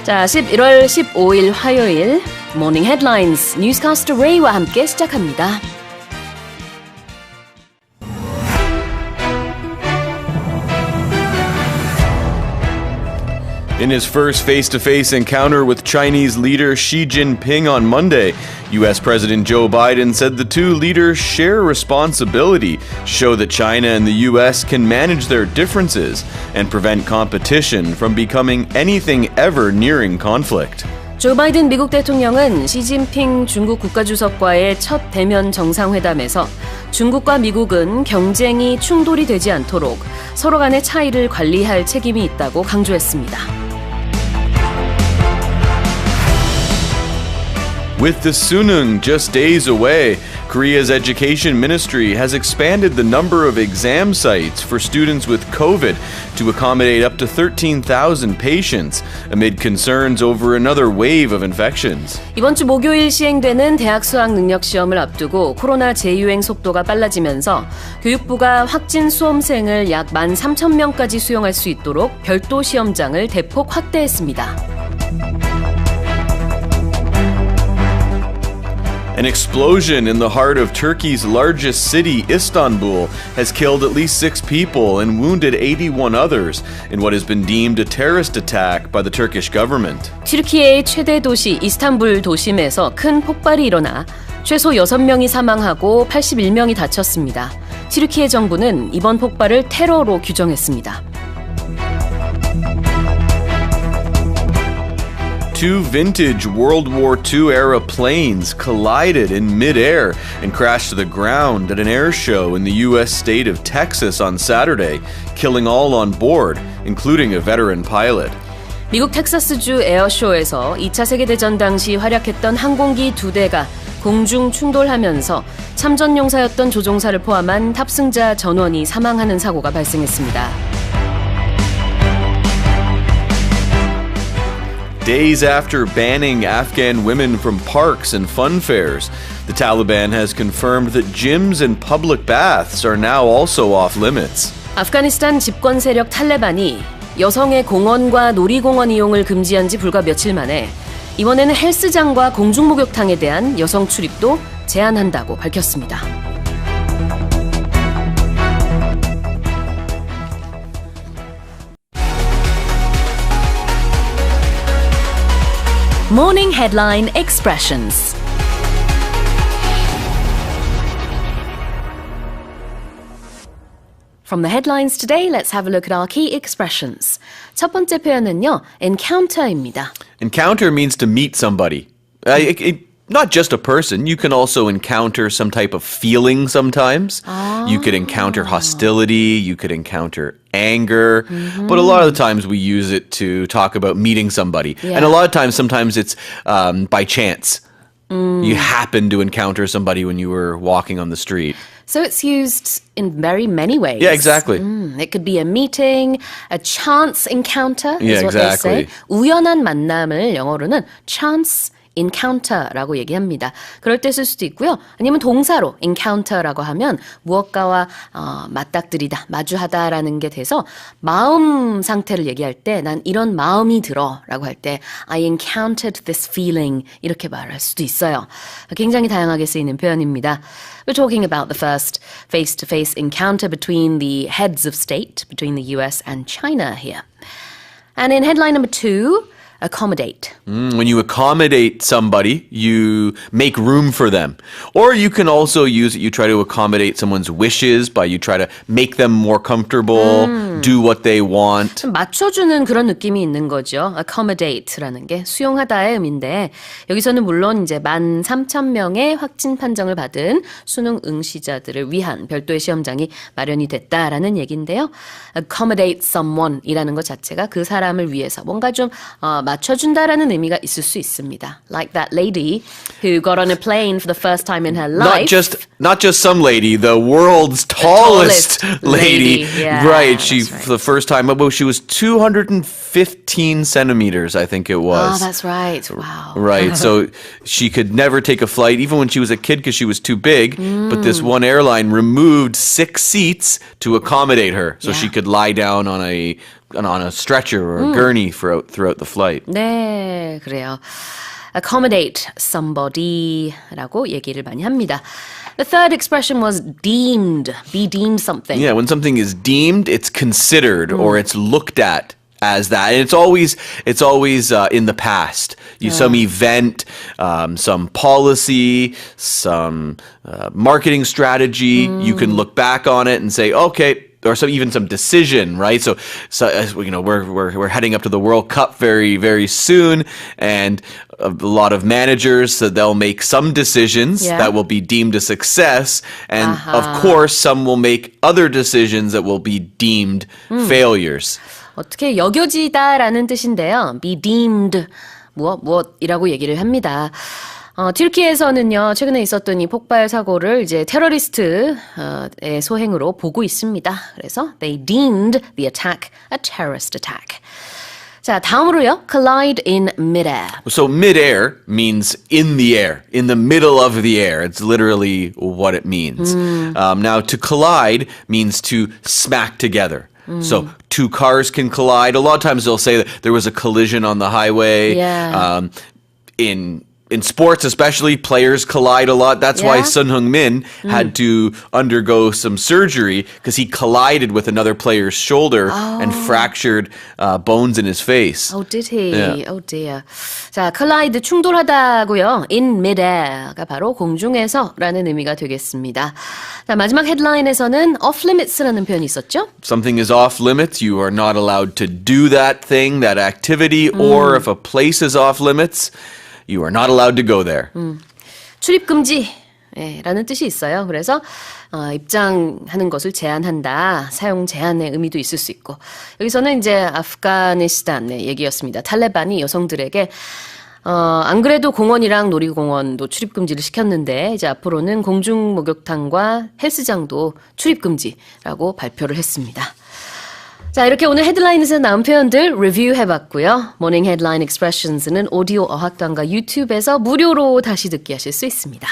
자, 11월 15일 화요일 모닝 헤드라인스 뉴스캐스터 레이와 함께 시작합니다. In his first face-to-face encounter with Chinese leader Xi Jinping on Monday, U.S. President Joe Biden said the two leaders share responsibility to show that China and the U.S. can manage their differences and prevent competition from becoming anything ever nearing conflict. 조 바이든 미국 대통령은 시진핑 중국 국가주석과의 첫 대면 정상회담에서 중국과 미국은 경쟁이 충돌이 되지 않도록 서로 간의 차이를 관리할 책임이 있다고 강조했습니다. With the Suneung just days away, Korea's education ministry has expanded the number of exam sites for students with COVID to accommodate up to 13,000 patients amid concerns over another wave of infections. 이번 주 목요일 시행되는 대학수학능력시험을 앞두고 코로나 재유행 속도가 빨라지면서 교육부가 확진 수험생을 약 13,000명까지 수용할 수 있도록 별도 시험장을 대폭 확대했습니다. An explosion in the heart of Turkey's largest city, Istanbul, has killed at least 6 people and wounded 81 others in what has been deemed a terrorist attack by the Turkish government. 튀르키예의 최대 도시 이스탄불 도심에서 큰 폭발이 일어나 최소 6명이 사망하고 81명이 다쳤습니다. 튀르키예 정부는 이번 폭발을 테러로 규정했습니다. Two vintage World War II-era planes collided in midair and crashed to the ground at an air show in the U.S. state of Texas on Saturday, killing all on board, including a veteran pilot. 미국 텍사스주 에어쇼에서 2차 세계대전 당시 활약했던 항공기 2대가 공중 충돌하면서 참전용사였던 조종사를 포함한 탑승자 전원이 사망하는 사고가 발생했습니다. Days after banning Afghan women from parks and fun fairs, the Taliban has confirmed that gyms and public baths are now also off limits. 아프가니스탄 집권 세력 탈레반이 여성의 공원과 놀이공원 이용을 금지한 지 불과 며칠 만에 이번에는 헬스장과 공중목욕탕에 대한 여성 출입도 제한한다고 밝혔습니다. Morning Headline Expressions. From the headlines today, let's have a look at our key expressions. 첫 번째 표현은요, encounter입니다. Encounter means to meet somebody. Not just a person. You can also encounter some type of feeling sometimes. You could encounter hostility. You could encounter anger. But a lot of the times we use it to talk about meeting somebody. Yeah. And a lot of times, sometimes it's by chance. You happen to encounter somebody when you were walking on the street. So it's used in very many ways. Yeah, exactly. It could be a meeting, a chance encounter is Yeah, what exactly. they say. 우연한 만남을 영어로는 chance encounter라고 얘기합니다. 그럴 때 쓸 수도 있고요. 아니면 동사로 encounter라고 하면 무엇가와 맞닥뜨리다, 마주하다라는 게 돼서 마음 상태를 얘기할 때 난 이런 마음이 들어 라고 할 때 I encountered this feeling 이렇게 말할 수도 있어요. 굉장히 다양하게 쓰이는 표현입니다. We're talking about the first face-to-face encounter between the heads of state, between the US and China here. And in headline number 2, accommodate. When you accommodate somebody, you make room for them. Or you can also use it, you try to accommodate someone's wishes by you try to make them more comfortable, do what they want. 좀 맞춰주는 그런 느낌이 있는 거죠. accommodate라는 게 수용하다의 의미인데 여기서는 물론 이제 13,000명의 확진 판정을 받은 수능 응시자들을 위한 별도의 시험장이 마련이 됐다라는 얘기인데요. accommodate someone이라는 것 자체가 그 사람을 위해서 뭔가 좀 맞춰준다라는 의미가 있을 수 있습니다. Like that lady who got on a plane for the first time in her life. Not just some lady, the world's tallest lady. Yeah, right, she right. for the first time, she was 215 centimeters, I think it was. Oh, that's right. Wow. Right, so she could never take a flight, even when she was a kid, because she was too big. But this one airline removed 6 seats to accommodate her, so she could lie down on a on a stretcher or a gurney throughout the flight. 네, 그래요. accommodate somebody라고 얘기를 많이 합니다. The third expression was deemed, be deemed something. Yeah, when something is deemed, it's considered or it's looked at as that. And it's always in the past. Some event, some policy, some marketing strategy. You can look back on it and say, okay, or even some decision, right? So we're heading up to the World Cup very, very soon, and a lot of managers, so they'll make some decisions that will be deemed a success, and of course, some will make other decisions that will be deemed failures. 어떻게 여겨지다라는 뜻인데요. be deemed 무엇이라고 얘기를 합니다. 튀르키예에서는요, 최근에 있었던 이 폭발 사고를 이제 테러리스트의 소행으로 보고 있습니다. 그래서 they deemed the attack a terrorist attack. 자, 다음으로요, collide in midair. So midair means in the air, in the middle of the air. It's literally what it means. Now, to collide means to smack together. So two cars can collide. A lot of times they'll say that there was a collision on the highway. Yeah. In sports, especially, players collide a lot. That's why Suneung had to undergo some surgery because he collided with another player's shoulder and fractured bones in his face. Oh, did he? Yeah. Oh, dear. 자, collide 충돌하다고요. In midair가 바로 공중에서라는 의미가 되겠습니다. 자, 마지막 헤드라인에서는 off limits라는 표현이 있었죠? Something is off limits. You are not allowed to do that thing, that activity, or if a place is off limits, you are not allowed to go there. 출입 금지라는 뜻이 있어요. 그래서 입장하는 것을 제한한다. 사용 제한의 의미도 있을 수 있고. 여기서는 이제 아프가니스탄의 얘기였습니다. 탈레반이 여성들에게 안 그래도 공원이랑 놀이공원도 출입 금지를 시켰는데 이제 앞으로는 공중 목욕탕과 헬스장도 출입 금지라고 발표를 했습니다. 자, 이렇게 오늘 헤드라인에서 나온 표현들 리뷰해봤고요. 모닝 헤드라인 익스프레션스는 오디오 어학당과 유튜브에서 무료로 다시 듣기 하실 수 있습니다.